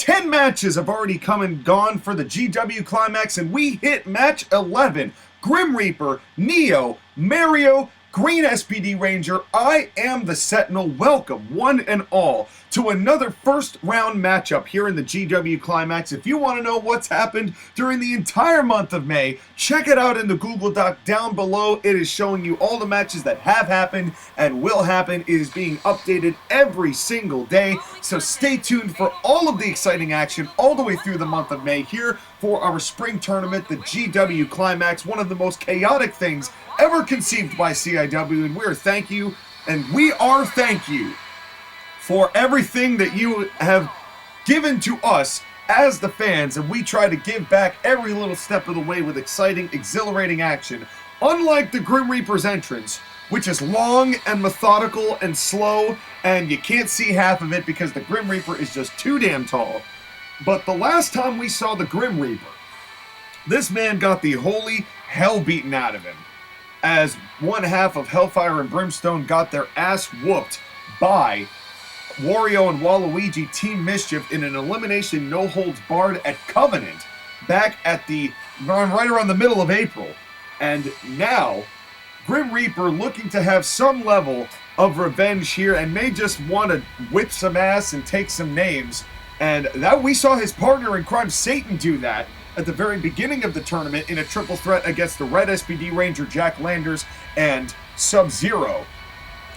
10 matches have already come and gone for the GW Climax, and we hit match 11. Grim Reaper, Neo, Mario, Green SPD Ranger, I am the Sentinel. Welcome, one and all, to another first round matchup here in the GW Climax. If you want to know what's happened during the entire month of May, check it out in the Google Doc down below. It is showing you all the matches that have happened and will happen. It is being updated every single day, so stay tuned for all of the exciting action all the way through the month of May here for our spring tournament, the GW Climax, one of the most chaotic things ever conceived by CIW, and we are thank you for everything that you have given to us as the fans, and we try to give back every little step of the way with exciting, exhilarating action. Unlike the Grim Reaper's entrance, which is long and methodical and slow, and you can't see half of it because the Grim Reaper is just too damn tall. But the last time we saw the Grim Reaper, this man got the holy hell beaten out of him, as one half of Hellfire and Brimstone got their ass whooped by Wario and Waluigi Team Mischief in an elimination no-holds-barred at Covenant back at right around the middle of April. And now, Grim Reaper looking to have some level of revenge here and may just want to whip some ass and take some names. And that we saw his partner in crime, Satan, do that at the very beginning of the tournament in a triple threat against the Red SPD Ranger, Jack Landers, and Sub-Zero,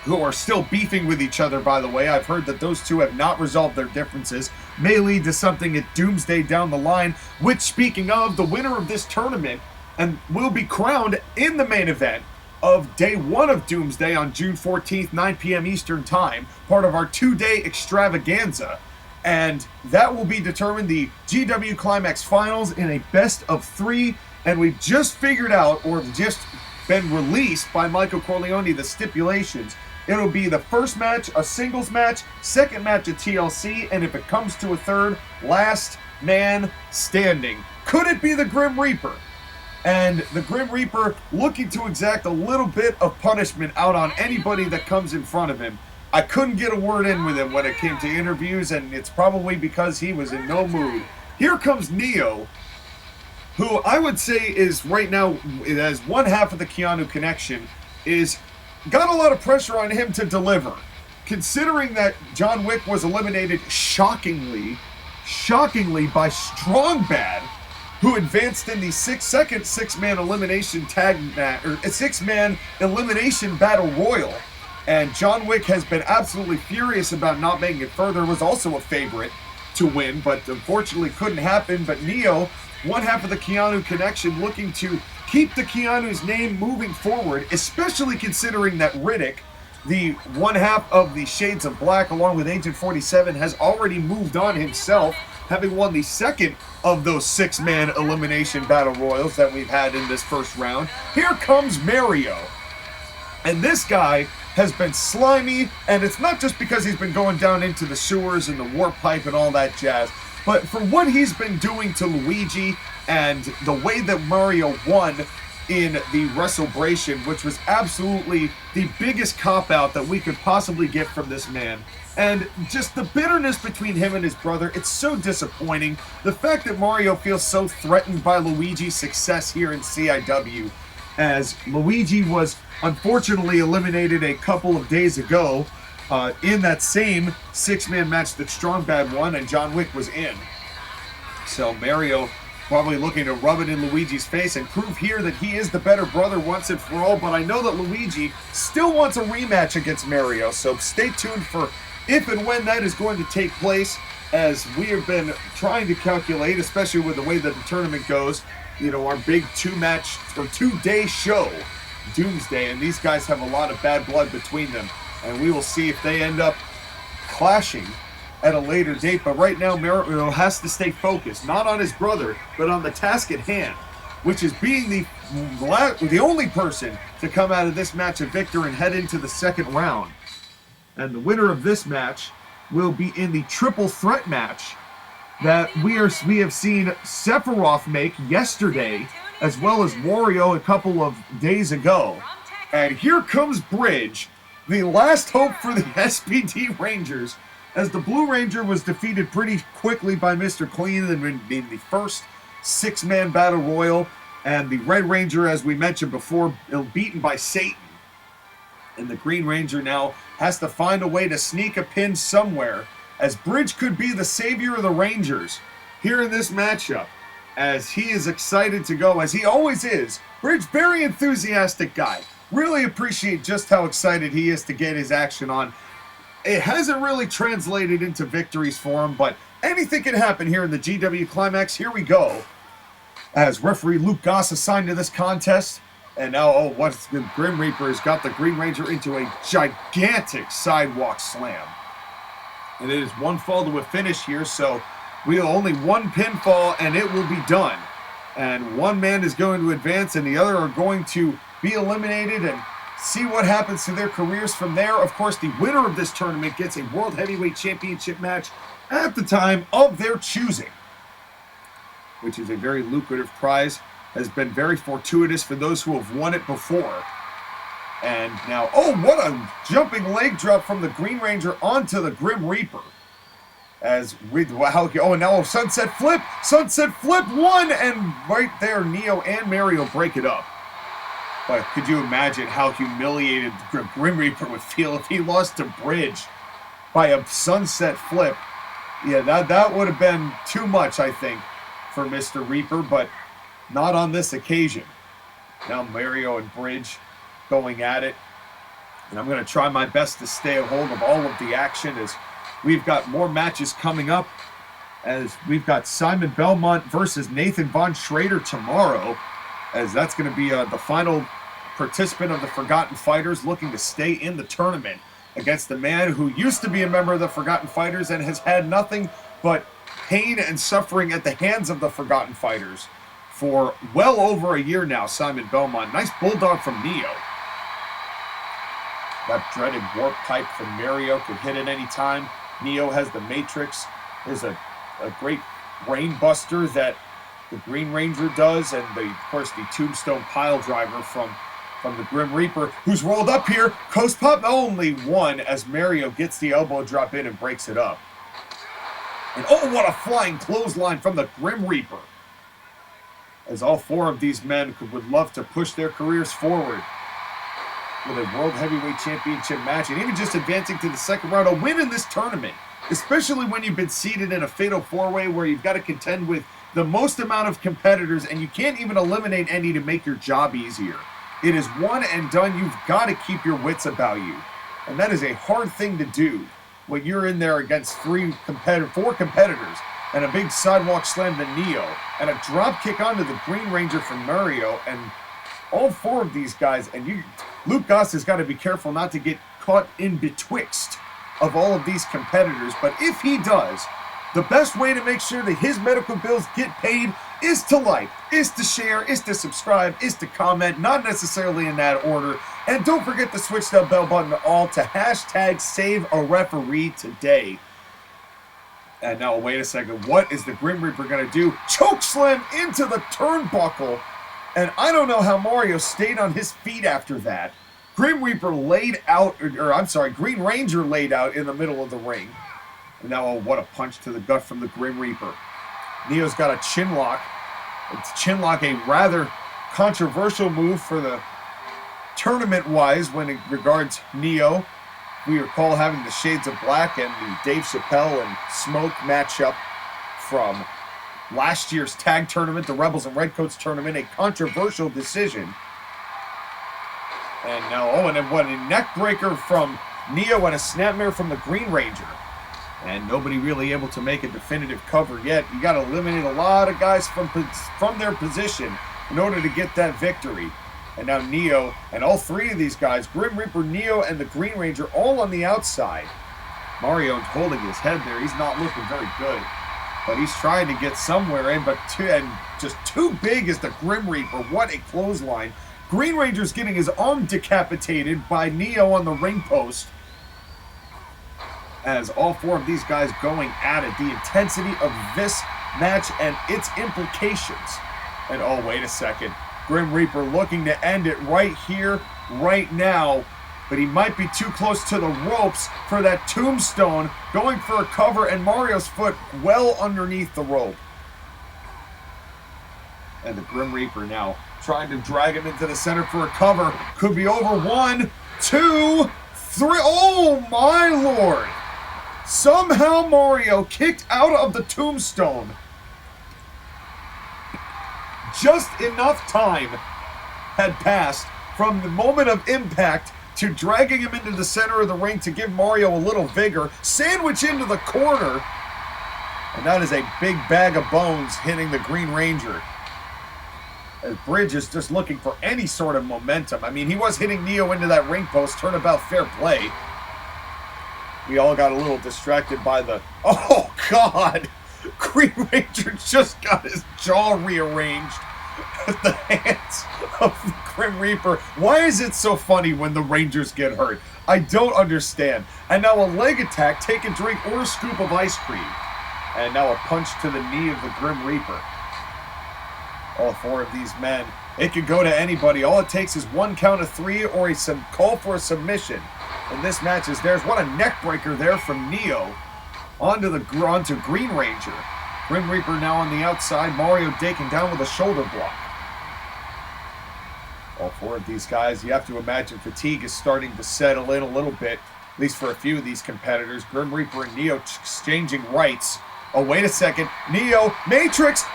who are still beefing with each other, by the way. I've heard that those two have not resolved their differences. May lead to something at Doomsday down the line, which, speaking of, the winner of this tournament and will be crowned in the main event of Day 1 of Doomsday on June 14th, 9 p.m. Eastern Time, part of our two-day extravaganza. And that will be determined the GW Climax Finals in a best-of-3. And we've just figured out, or just been released by Michael Corleone, the stipulations. It'll be the first match, a singles match, second match, a TLC, and if it comes to a third, last man standing. Could it be the Grim Reaper? And the Grim Reaper looking to exact a little bit of punishment out on anybody that comes in front of him. I couldn't get a word in with him when it came to interviews, and it's probably because he was in no mood. Here comes Neo, who I would say is right now, as one half of the Keanu connection, is got a lot of pressure on him to deliver. Considering that John Wick was eliminated shockingly by Strong Bad, who advanced in the six-man elimination tag match, or a 6-man elimination battle royal. And John Wick has been absolutely furious about not making it further, was also a favorite to win, but unfortunately couldn't happen. But Neo, one half of the Keanu connection, looking to keep the Keanu's name moving forward, especially considering that Riddick, the one half of the Shades of Black, along with Agent 47, has already moved on himself, having won the second of those 6-man elimination battle royals that we've had in this first round. Here comes Mario. And this guy has been slimy, and it's not just because he's been going down into the sewers and the warp pipe and all that jazz, but for what he's been doing to Luigi and the way that Mario won in the Wrestlebration, which was absolutely the biggest cop-out that we could possibly get from this man. And just the bitterness between him and his brother, it's so disappointing. The fact that Mario feels so threatened by Luigi's success here in CIW, as Luigi was unfortunately eliminated a couple of days ago in that same 6-man match that Strong Bad won and John Wick was in. So Mario probably looking to rub it in Luigi's face and prove here that he is the better brother once and for all, but I know that Luigi still wants a rematch against Mario, so stay tuned for if and when that is going to take place, as we have been trying to calculate, especially with the way that the tournament goes, you know, our big two-match or two-day show, Doomsday, and these guys have a lot of bad blood between them, and we will see if they end up clashing at a later date. But right now, Mario has to stay focused, not on his brother, but on the task at hand, which is being the only person to come out of this match a victor and head into the second round. And the winner of this match will be in the triple threat match that we have seen Sephiroth make yesterday, as well as Wario a couple of days ago. And here comes Bridge, the last hope for the SPD Rangers, as the Blue Ranger was defeated pretty quickly by Mr. Clean in the first 6-man battle royal, and the Red Ranger, as we mentioned before, beaten by Satan. And the Green Ranger now has to find a way to sneak a pin somewhere, as Bridge could be the savior of the Rangers here in this matchup, as he is excited to go, as he always is. Bridge, very enthusiastic guy. Really appreciate just how excited he is to get his action on. It hasn't really translated into victories for him, but anything can happen here in the GW Climax. Here we go. As referee Luke Goss assigned to this contest. And now, what's the Grim Reaper has got the Green Ranger into a gigantic sidewalk slam. And it is one fall to a finish here, so we have only one pinfall and it will be done. And one man is going to advance and the other are going to be eliminated and see what happens to their careers from there. Of course, the winner of this tournament gets a World Heavyweight Championship match at the time of their choosing, which is a very lucrative prize. Has been very fortuitous for those who have won it before. And now, what a jumping leg drop from the Green Ranger onto the Grim Reaper. As we, and now a Sunset Flip one, and right there, Neo and Mario break it up. But could you imagine how humiliated the Grim Reaper would feel if he lost to Bridge by a Sunset Flip? Yeah, that would have been too much, I think, for Mr. Reaper, but not on this occasion. Now Mario and Bridge going at it. And I'm going to try my best to stay a hold of all of the action as we've got more matches coming up. As we've got Simon Belmont versus Nathan Von Schrader tomorrow. As that's going to be the final participant of the Forgotten Fighters looking to stay in the tournament against the man who used to be a member of the Forgotten Fighters and has had nothing but pain and suffering at the hands of the Forgotten Fighters for well over a year now, Simon Belmont. Nice bulldog from Neo. That dreaded warp pipe from Mario could hit at any time. Neo has the Matrix. There's a great brain buster that the Green Ranger does, and of course the Tombstone pile driver from the Grim Reaper, who's rolled up here. Coast pop only one as Mario gets the elbow drop in and breaks it up. And what a flying clothesline from the Grim Reaper, as all four of these men would love to push their careers forward with a World Heavyweight Championship match, and even just advancing to the second round. A win in this tournament, especially when you've been seated in a fatal four-way where you've got to contend with the most amount of competitors and you can't even eliminate any to make your job easier. It is one and done. You've got to keep your wits about you, and that is a hard thing to do when you're in there against four competitors, and a big sidewalk slam to Neo, and a drop kick onto the Green Ranger from Mario, and all four of these guys, and Luke Goss has got to be careful not to get caught in betwixt of all of these competitors, but if he does, the best way to make sure that his medical bills get paid is to like, is to share, is to subscribe, is to comment, not necessarily in that order, and don't forget to switch that bell button to all to hashtag save a referee today. And now, wait a second, what is the Grim Reaper going to do? Choke slam into the turnbuckle, and I don't know how Mario stayed on his feet after that. Grim Reaper laid out, Green Ranger laid out in the middle of the ring. And now, what a punch to the gut from the Grim Reaper. Neo's got a chin lock. It's chin lock, a rather controversial move for the tournament-wise when it regards Neo. We recall having the Shades of Black and the Dave Chappelle and Smoke matchup from last year's tag tournament, the Rebels and Redcoats tournament, a controversial decision. And now, and then what, a neck breaker from Neo and a snapmare from the Green Ranger. And nobody really able to make a definitive cover yet. You got to eliminate a lot of guys from their position in order to get that victory. And now Neo and all three of these guys, Grim Reaper, Neo, and the Green Ranger, all on the outside. Mario holding his head there. He's not looking very good. But he's trying to get somewhere in. And just too big is the Grim Reaper. What a clothesline. Green Ranger's getting his arm decapitated by Neo on the ring post. As all four of these guys going at it. The intensity of this match and its implications. And wait a second. Grim Reaper looking to end it right here, right now. but he might be too close to the ropes for that tombstone, going for a cover, and Mario's foot well underneath the rope. And the Grim Reaper now trying to drag him into the center for a cover. Could be over. 1, 2, 3. Oh my lord! Somehow Mario kicked out of the tombstone. Just enough time had passed from the moment of impact to dragging him into the center of the ring to give Mario a little vigor. Sandwich into the corner. And that is a big bag of bones hitting the Green Ranger. As Bridge is just looking for any sort of momentum. I mean, he was hitting Neo into that ring post. Turnabout, fair play. We all got a little distracted by the... Oh, God! Green Ranger just got his jaw rearranged at the hands of the Grim Reaper. Why is it so funny when the Rangers get hurt? I don't understand. And now a leg attack, take a drink or a scoop of ice cream. And now a punch to the knee of the Grim Reaper. All four of these men, it could go to anybody. All it takes is one count of 3 or a call for a submission. And this match is theirs. What a neck breaker there from Neo onto Green Ranger. Grim Reaper now on the outside. Mario taken down with a shoulder block. All four of these guys, you have to imagine fatigue is starting to settle in a little bit, at least for a few of these competitors. Grim Reaper and Neo exchanging rights. Oh, wait a second. Neo, Matrix,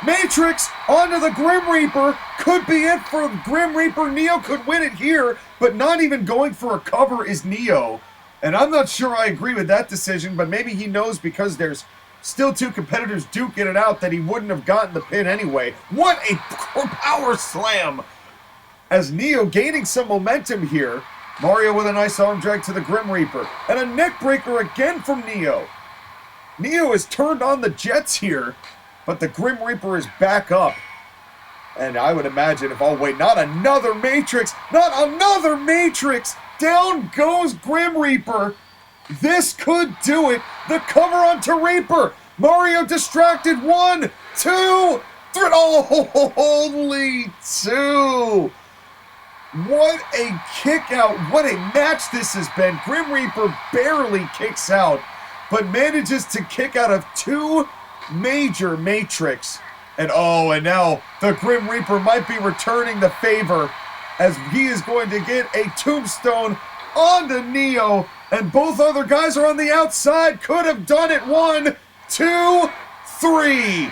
onto the Grim Reaper. Could be it for Grim Reaper. Neo could win it here, but not even going for a cover is Neo. And I'm not sure I agree with that decision, but maybe he knows because there's still 2 competitors duking it out that he wouldn't have gotten the pin anyway. What a power slam! As Neo gaining some momentum here. Mario with a nice arm drag to the Grim Reaper. And a neck breaker again from Neo. Neo has turned on the jets here, but the Grim Reaper is back up. And I would imagine if, oh wait, not another Matrix! Down goes Grim Reaper. This could do it. The cover onto Reaper. Mario distracted. 1, 2, 3. Oh, only 2. What a kick out. What a match this has been. Grim Reaper barely kicks out, but manages to kick out of 2 major Matrix. And oh, and now the Grim Reaper might be returning the favor as he is going to get a tombstone onto Neo. And both other guys are on the outside. Could have done it. 1, 2, 3.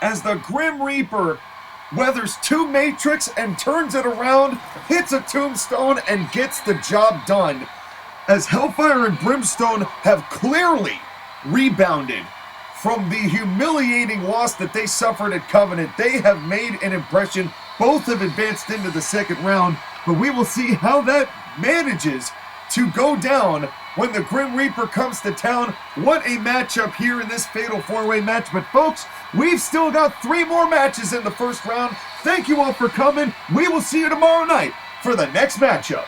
As the Grim Reaper weathers 2 Matrix and turns it around, hits a tombstone, and gets the job done. As Hellfire and Brimstone have clearly rebounded from the humiliating loss that they suffered at Covenant. They have made an impression. Both have advanced into the second round, but we will see how that manages to go down when the Grim Reaper comes to town. What a matchup here in this Fatal 4-Way match. But folks, we've still got 3 more matches in the first round. Thank you all for coming. We will see you tomorrow night for the next matchup.